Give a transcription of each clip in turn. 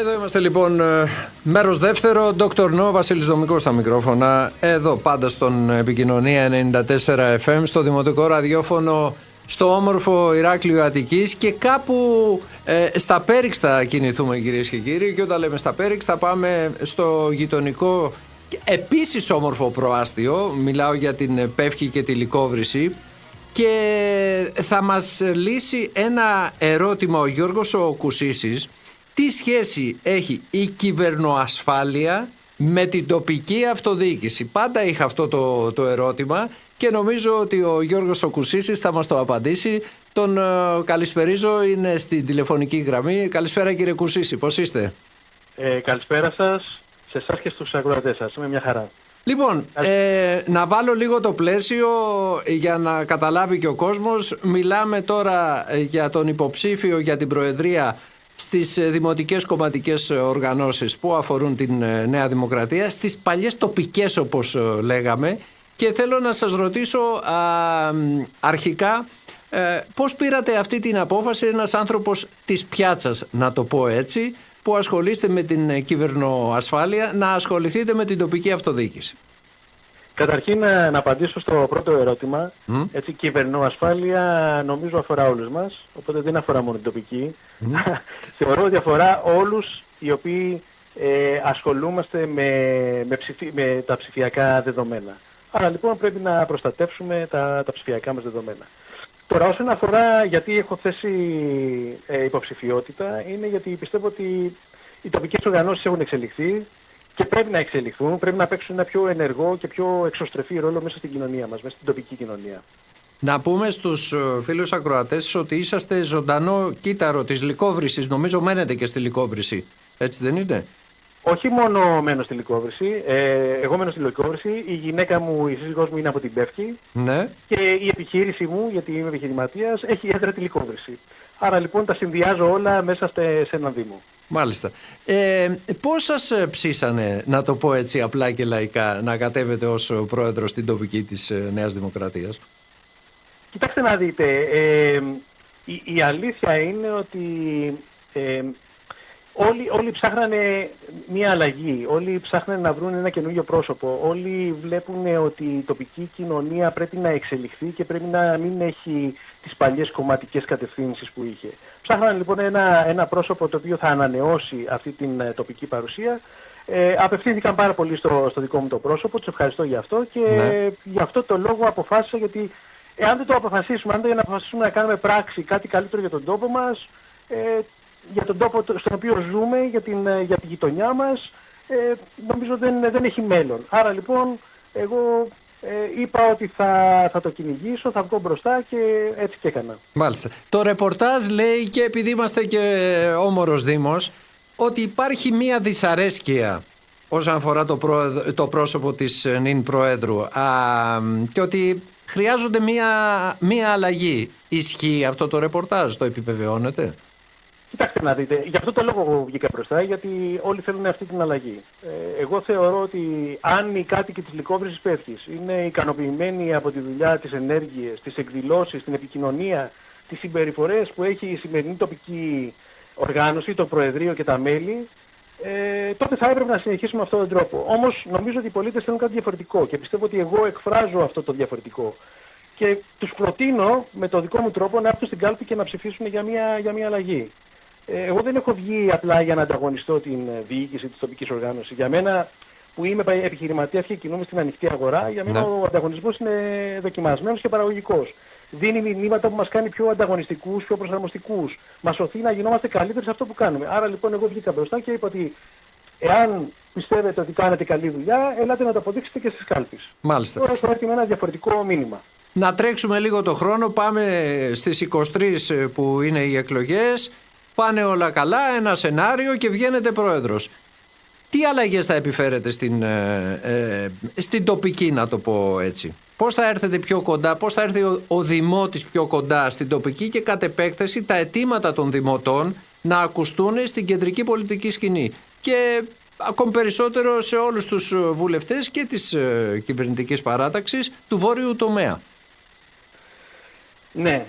Εδώ είμαστε λοιπόν, μέρος δεύτερο, Dr. No, Βασίλης Δομικός στα μικρόφωνα, εδώ πάντα στον Επικοινωνία 94 FM, στο Δημοτικό Ραδιόφωνο, στο όμορφο Ηράκλειο Αττικής και κάπου στα Πέριξ θα κινηθούμε, κυρίες και κύριοι, και όταν λέμε στα Πέριξ θα πάμε στο γειτονικό επίσης όμορφο προάστιο, μιλάω για την Πεύκη και τη Λυκόβρηση, και θα μας λύσει ένα ερώτημα ο Γιώργος ο Κουσίσης. Τι σχέση έχει η κυβερνοασφάλεια με την τοπική αυτοδιοίκηση? Πάντα είχα αυτό το ερώτημα και νομίζω ότι ο Γιώργος ο Κουσίσης θα μας το απαντήσει. Τον καλησπερίζω, είναι στην τηλεφωνική γραμμή. Καλησπέρα κύριε Κουσίση, πώς είστε? Καλησπέρα σας, σε εσάς και στους ακροατές σας. Είμαι μια χαρά. Λοιπόν, να βάλω λίγο το πλαίσιο για να καταλάβει και ο κόσμος. Μιλάμε τώρα για τον υποψήφιο για την Προεδρία στις δημοτικές κομματικές οργανώσεις που αφορούν την Νέα Δημοκρατία, στις παλιές τοπικές όπως λέγαμε, και θέλω να σας ρωτήσω αρχικά πώς πήρατε αυτή την απόφαση, ένας άνθρωπος της πιάτσας να το πω έτσι, που ασχολείστε με την κυβερνοασφάλεια, να ασχοληθείτε με την τοπική αυτοδιοίκηση? Καταρχήν να απαντήσω στο πρώτο ερώτημα. Έτσι, κυβερνοασφάλεια νομίζω αφορά όλους μας, οπότε δεν αφορά μόνο την τοπική. Θεωρώ ότι αφορά όλους οι οποίοι ασχολούμαστε με τα ψηφιακά δεδομένα. Άρα λοιπόν πρέπει να προστατεύσουμε τα ψηφιακά μας δεδομένα. Τώρα, όσον αφορά γιατί έχω θέσει υποψηφιότητα, είναι γιατί πιστεύω ότι οι τοπικές οργανώσεις έχουν εξελιχθεί και πρέπει να εξελιχθούν, πρέπει να παίξουν ένα πιο ενεργό και πιο εξωστρεφή ρόλο μέσα στην κοινωνία μας, μέσα στην τοπική κοινωνία. Να πούμε στους φίλους ακροατές ότι είσαστε ζωντανό κύτταρο της Λυκόβρησης, νομίζω μένετε και στη Λυκόβρηση, έτσι δεν είναι? Όχι μόνο μένω στη Λυκόβρηση, εγώ μένω στη Λυκόβρηση, η γυναίκα μου, η σύζυγός μου είναι από την Πεύκη, ναι, και η επιχείρηση μου, γιατί είμαι επιχειρηματίας, έχει έδρα τη Λυκόβρηση. Άρα λοιπόν τα συνδυάζω όλα μέσα σε έναν δήμο. Μάλιστα. Πώς σας ψήσανε, να το πω έτσι απλά και λαϊκά, να κατέβετε ως πρόεδρος στην τοπική της Νέας Δημοκρατίας? Κοιτάξτε να δείτε, η αλήθεια είναι ότι όλοι ψάχνανε μια αλλαγή, όλοι ψάχνανε να βρουν ένα καινούριο πρόσωπο, όλοι βλέπουν ότι η τοπική κοινωνία πρέπει να εξελιχθεί και πρέπει να μην έχει τις παλιές κομματικές κατευθύνσεις που είχε. Ψάχνανε λοιπόν ένα πρόσωπο το οποίο θα ανανεώσει αυτή την τοπική παρουσία. Απευθύνθηκαν πάρα πολύ στο δικό μου το πρόσωπο, τους ευχαριστώ για αυτό και γι' αυτό το λόγο αποφάσισα, γιατί εάν δεν το αποφασίσουμε, αν δεν αποφασίσουμε να κάνουμε πράξη κάτι καλύτερο για τον τόπο μας, για τον τόπο στον οποίο ζούμε, για τη γειτονιά μας, νομίζω δεν έχει μέλλον. Άρα λοιπόν εγώ είπα ότι θα το κυνηγήσω, θα βγω μπροστά και έτσι και έκανα. Μάλιστα. Το ρεπορτάζ λέει, και επειδή είμαστε και όμορος δήμος, ότι υπάρχει μία δυσαρέσκεια όσον αφορά το πρόσωπο της νυν Προέδρου και ότι χρειάζονται μία αλλαγή. Ισχύει αυτό το ρεπορτάζ, το επιβεβαιώνετε? Κοιτάξτε να δείτε, γι' αυτό το λόγο εγώ βγήκα μπροστά, γιατί όλοι θέλουν αυτή την αλλαγή. Εγώ θεωρώ ότι αν οι κάτοικοι της Λυκόβρησης Πεύκης είναι ικανοποιημένοι από τη δουλειά, τις ενέργειες, τις εκδηλώσεις, την επικοινωνία, τις συμπεριφορές που έχει η σημερινή τοπική οργάνωση, το Προεδρείο και τα μέλη, τότε θα έπρεπε να συνεχίσουμε αυτόν τον τρόπο. Όμως νομίζω ότι οι πολίτες θέλουν κάτι διαφορετικό και πιστεύω ότι εγώ εκφράζω αυτό το διαφορετικό. Και τους προτείνω με το δικό μου τρόπο να έρθουν στην κάλπη και να ψηφίσουν για μια αλλαγή. Εγώ δεν έχω βγει απλά για να ανταγωνιστώ την διοίκηση της τοπικής οργάνωσης. Για μένα που είμαι επιχειρηματίας και κινούμαι στην ανοιχτή αγορά, για μένα ο ανταγωνισμός είναι δοκιμασμένος και παραγωγικός. Δίνει μηνύματα που μας κάνει πιο ανταγωνιστικούς, πιο προσαρμοστικούς. Μας οθεί να γινόμαστε καλύτεροι σε αυτό που κάνουμε. Άρα λοιπόν εγώ βγήκα μπροστά και είπα ότι εάν πιστεύετε ότι κάνετε καλή δουλειά, ελάτε να το αποδείξετε και στις κάλπες. Μάλιστα. Τώρα έχω έρθει με ένα διαφορετικό μήνυμα. Να τρέξουμε λίγο το χρόνο, πάμε στις 23 που είναι οι εκλογές. Πάνε όλα καλά, ένα σενάριο και βγαίνετε πρόεδρος. Τι αλλαγές θα επιφέρετε στην τοπική, να το πω έτσι? Πώς θα έρθετε πιο κοντά, πώς θα έρθει ο δημότης πιο κοντά στην τοπική και κατ' επέκταση τα αιτήματα των δημοτών να ακουστούν στην κεντρική πολιτική σκηνή και ακόμη περισσότερο σε όλους τους βουλευτές και της κυβερνητικής παράταξης του βόρειου τομέα? Ναι,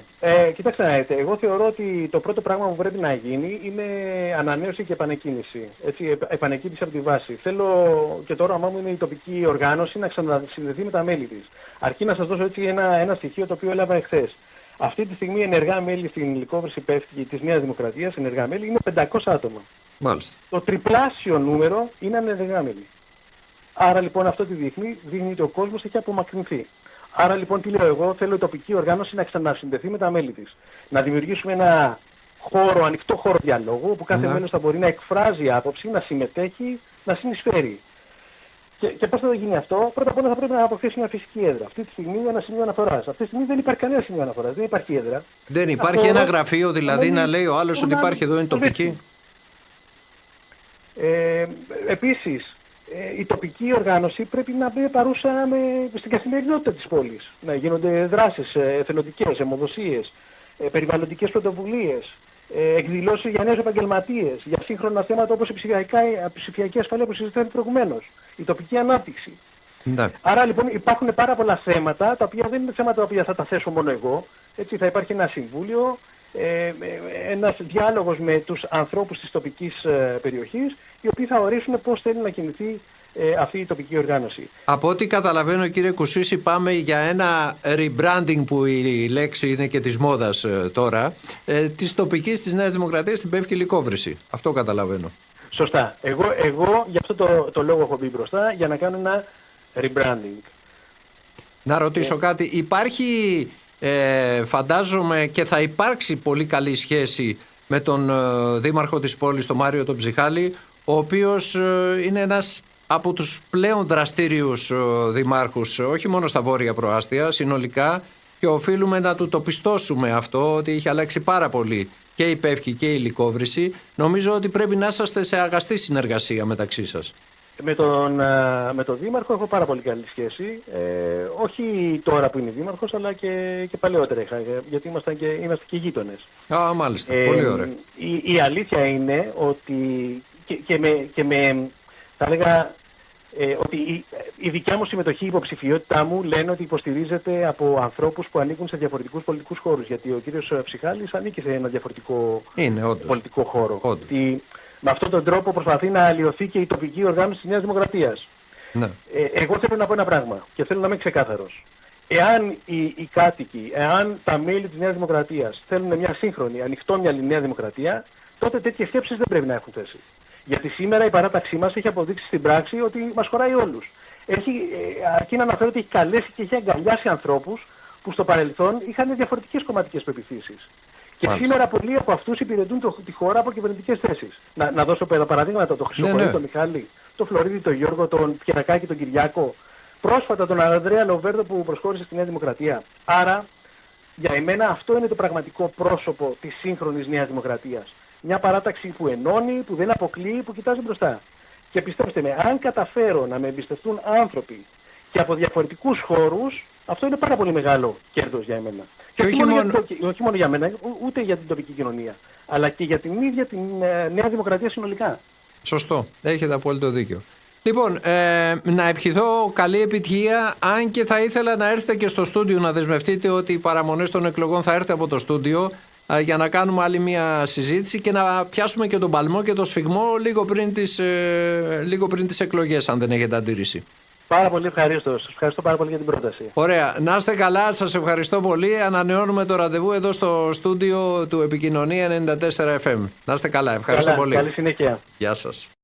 Κοιτάξτε να δείτε, εγώ θεωρώ ότι το πρώτο πράγμα που πρέπει να γίνει είναι ανανέωση και επανεκκίνηση. Έτσι, επανεκκίνηση από τη βάση. Θέλω και το όραμά μου είναι η τοπική οργάνωση να ξανασυνδεθεί με τα μέλη της. Αρκεί να σας δώσω έτσι ένα στοιχείο το οποίο έλαβα εχθές. Αυτή τη στιγμή ενεργά μέλη στην υλικόβρηση πέφτει της Νέας Δημοκρατίας, ενεργά μέλη, είναι 500 άτομα. Μάλιστα. Το τριπλάσιο νούμερο είναι ανενεργά μέλη. Άρα λοιπόν αυτό τι δείχνει ότι ο κόσμος έχει απομακρυνθεί. Άρα λοιπόν τι λέω εγώ, θέλω η τοπική οργάνωση να ξανασυνδεθεί με τα μέλη της. Να δημιουργήσουμε ένα χώρο, ανοιχτό χώρο διαλόγου, όπου κάθε μέλος θα μπορεί να εκφράζει άποψη, να συμμετέχει, να συνεισφέρει. Και πώς θα γίνει αυτό? Πρώτα απ' όλα θα πρέπει να αποκτήσει μια φυσική έδρα. Αυτή τη στιγμή ένα σημείο αναφοράς. Αυτή τη στιγμή δεν υπάρχει κανένα σημείο αναφοράς, δεν υπάρχει έδρα. Δεν υπάρχει ένα γραφείο δηλαδή να λέει ο άλλος ότι υπάρχει εδώ, είναι τοπική. Επίσης, η τοπική οργάνωση πρέπει να μπει παρούσα στην καθημερινότητα της πόλης. Να γίνονται δράσεις εθελοντικές, αιμοδοσίες, περιβαλλοντικές πρωτοβουλίες, εκδηλώσεις για νέους επαγγελματίες, για σύγχρονα θέματα όπως η ψηφιακή ασφάλεια που συζητάμε προηγουμένως, η τοπική ανάπτυξη. Ναι. Άρα λοιπόν υπάρχουν πάρα πολλά θέματα, τα οποία δεν είναι θέματα τα οποία θα τα θέσω μόνο εγώ. Έτσι, θα υπάρχει ένα συμβούλιο, ένας διάλογος με τους ανθρώπους της τοπικής περιοχής, οι οποίοι θα ορίσουν πώς θέλει να κινηθεί αυτή η τοπική οργάνωση. Από ό,τι καταλαβαίνω, κύριε Κουσίση, πάμε για ένα rebranding, που η λέξη είναι και της μόδας τώρα, της τοπικής της Νέας Δημοκρατίας στην Πεύκη Λυκόβρηση. Αυτό καταλαβαίνω. Σωστά. Εγώ γι' αυτό το λόγο έχω μπει μπροστά, για να κάνω ένα rebranding. Να ρωτήσω κάτι. Υπάρχει, φαντάζομαι, και θα υπάρξει πολύ καλή σχέση με τον δήμαρχο της πόλης, τον Μάριο τον Ψυχάλη, ο οποίος είναι ένας από τους πλέον δραστήριους δημάρχους, όχι μόνο στα βόρεια προάστια, συνολικά, και οφείλουμε να του το πιστώσουμε αυτό, ότι έχει αλλάξει πάρα πολύ και η Πεύκη και η Λυκόβρηση. Νομίζω ότι πρέπει να είσαστε σε αγαστή συνεργασία μεταξύ σας. Με τον Δήμαρχο έχω πάρα πολύ καλή σχέση. Όχι τώρα που είναι Δήμαρχος, αλλά και παλαιότερα είχα, γιατί είμαστε και γείτονες. Α, μάλιστα. Πολύ ωραία. Η αλήθεια είναι ότι θα έλεγα ότι η δικιά μου συμμετοχή, η υποψηφιότητά μου, λένε ότι υποστηρίζεται από ανθρώπους που ανήκουν σε διαφορετικούς πολιτικούς χώρους. Γιατί ο κύριος Ψυχάλης ανήκει σε ένα διαφορετικό πολιτικό χώρο. Ότι με αυτόν τον τρόπο προσπαθεί να αλλοιωθεί και η τοπική οργάνωση της Νέας Δημοκρατίας. Ναι. Εγώ θέλω να πω ένα πράγμα και θέλω να είμαι ξεκάθαρος. Εάν οι κάτοικοι, εάν τα μέλη της Νέας Δημοκρατίας θέλουν μια σύγχρονη, ανοιχτόμυαλη Νέα Δημοκρατία, τότε τέτοιες σκέψεις δεν πρέπει να έχουν θέση. Γιατί σήμερα η παράταξή μας έχει αποδείξει στην πράξη ότι μας χωράει όλους. Αρκεί να αναφέρω ότι έχει καλέσει και έχει αγκαλιάσει ανθρώπους που στο παρελθόν είχαν διαφορετικές κομματικές πεποιθήσεις. Και σήμερα πολλοί από αυτούς υπηρετούν τη χώρα από κυβερνητικές θέσεις. Να δώσω παραδείγματα, τον Χρυσοχοίδη, τον Μιχάλη, τον Φλωρίδη, τον Γιώργο, τον Πιερακάκη, τον Κυριάκο. Πρόσφατα τον Ανδρέα Λοβέρδο που προσχώρησε στη Νέα Δημοκρατία. Άρα, για εμένα αυτό είναι το πραγματικό πρόσωπο της σύγχρονης Νέας Δημοκρατίας. Μια παράταξη που ενώνει, που δεν αποκλείει, που κοιτάζει μπροστά. Και πιστέψτε με, αν καταφέρω να με εμπιστευτούν άνθρωποι και από διαφορετικούς χώρους, αυτό είναι πάρα πολύ μεγάλο κέρδος για εμένα. Και όχι μόνο για μένα, ούτε για την τοπική κοινωνία, αλλά και για την ίδια την Νέα Δημοκρατία συνολικά. Σωστό. Έχετε απόλυτο δίκιο. Λοιπόν, να ευχηθώ καλή επιτυχία, αν και θα ήθελα να έρθετε και στο στούντιο, να δεσμευτείτε ότι οι παραμονές των εκλογών θα έρθετε από το στούντιο, για να κάνουμε άλλη μια συζήτηση και να πιάσουμε και τον παλμό και το σφιγμό λίγο πριν τις εκλογές, αν δεν έχετε αντίρρηση. Πάρα πολύ ευχαρίστω. Σας ευχαριστώ πάρα πολύ για την πρόταση. Ωραία. Να είστε καλά. Σας ευχαριστώ πολύ. Ανανεώνουμε το ραντεβού εδώ στο στούντιο του Επικοινωνία 94 FM. Να είστε καλά. Ευχαριστώ πολύ. Καλή συνέχεια. Γεια σας.